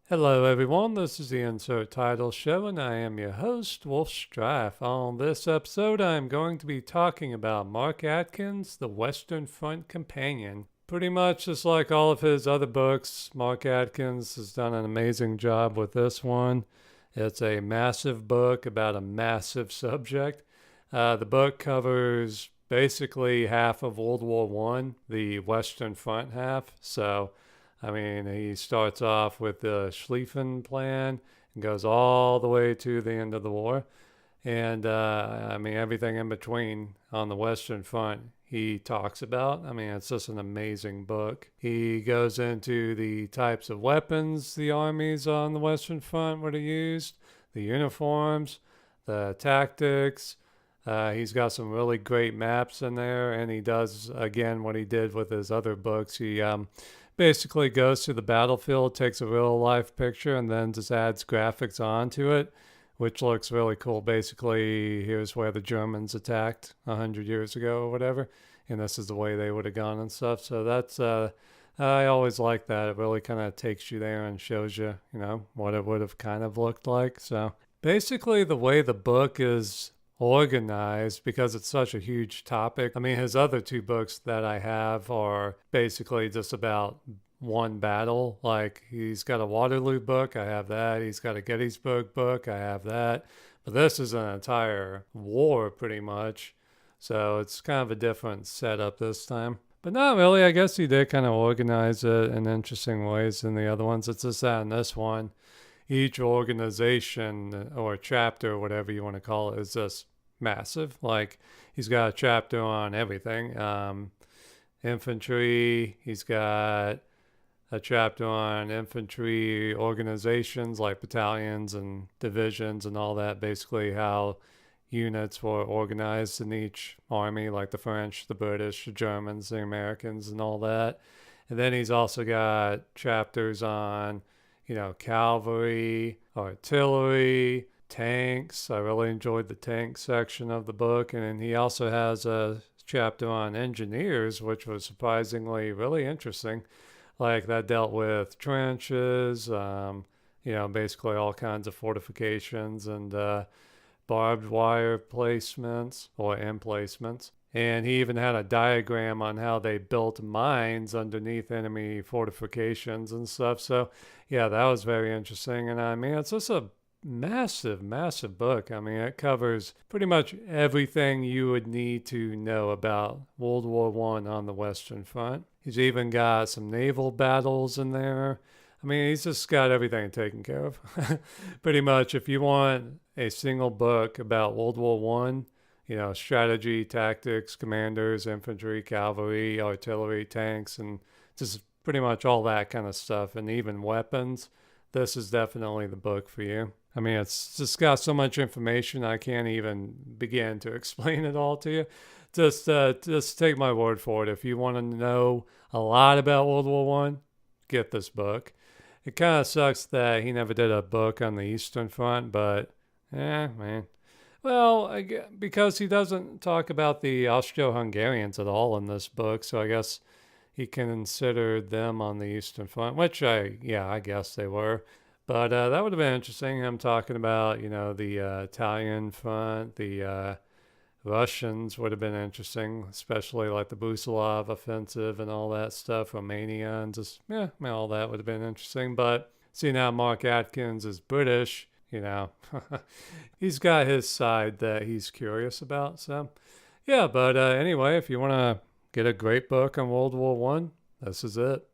Hello, everyone. This is the Insert Title Show, and I am your host, Wolf Strife. On this episode, I'm going to be talking about Mark Adkin's The Western Front Companion. Pretty much just like all of his other books, Mark Adkins has done an amazing job with this one. It's a massive book about a massive subject. The book covers basically half of World War One, the Western Front half. He starts off with the Schlieffen Plan and goes all the way to the end of the war. And everything in between on the Western Front he talks about. It's just an amazing book. He goes into the types of weapons the armies on the Western Front would have used, the uniforms, the tactics. He's got some really great maps in there, and he does, again, what he did with his other books. He basically goes to the battlefield, takes a real life picture, and then just adds graphics onto it, which looks really cool. Basically, here's where the Germans attacked 100 years ago or whatever, and this is the way they would have gone and stuff. So I always like that. It really kind of takes you there and shows you, what it would have kind of looked like. So basically, the way the book is organized, because it's such a huge topic. His other two books that I have are basically just about one battle. Like, he's got a Waterloo book, I have that. He's got a Gettysburg book, I have that. But this is an entire war, pretty much. So it's kind of a different setup this time. But not really. I guess he did kind of organize it in interesting ways than the other ones. It's just that in this one, each organization or chapter, whatever you want to call it, is just massive. Like, he's got a chapter on everything. Infantry, he's got a chapter on infantry organizations like battalions and divisions and all that, basically how units were organized in each army, like the French, the British, the Germans, the Americans, and all that. And then he's also got chapters on cavalry, artillery, tanks. I really enjoyed the tank section of the book. And then he also has a chapter on engineers, which was surprisingly really interesting. Like, that dealt with trenches, basically all kinds of fortifications and barbed wire placements or emplacements. And he even had a diagram on how they built mines underneath enemy fortifications and stuff. So, yeah, that was very interesting. And it's just a massive, massive book. It covers pretty much everything you would need to know about World War One on the Western Front. He's even got some naval battles in there. He's just got everything taken care of. Pretty much, if you want a single book about World War One, strategy, tactics, commanders, infantry, cavalry, artillery, tanks, and just pretty much all that kind of stuff, and even weapons, this is definitely the book for you. It's just got so much information, I can't even begin to explain it all to you. Just take my word for it. If you want to know a lot about World War One, get this book. It kind of sucks that he never did a book on the Eastern Front, but man. Well, because he doesn't talk about the Austro-Hungarians at all in this book, so I guess he considered them on the Eastern Front, which I guess they were. But that would have been interesting, him talking about, the Italian front, the Russians would have been interesting, especially like the Brusilov offensive and all that stuff, Romania, and just, all that would have been interesting. But seeing how Mark Atkins is British, he's got his side that he's curious about. So, yeah, but anyway, if you want to get a great book on World War One, this is it.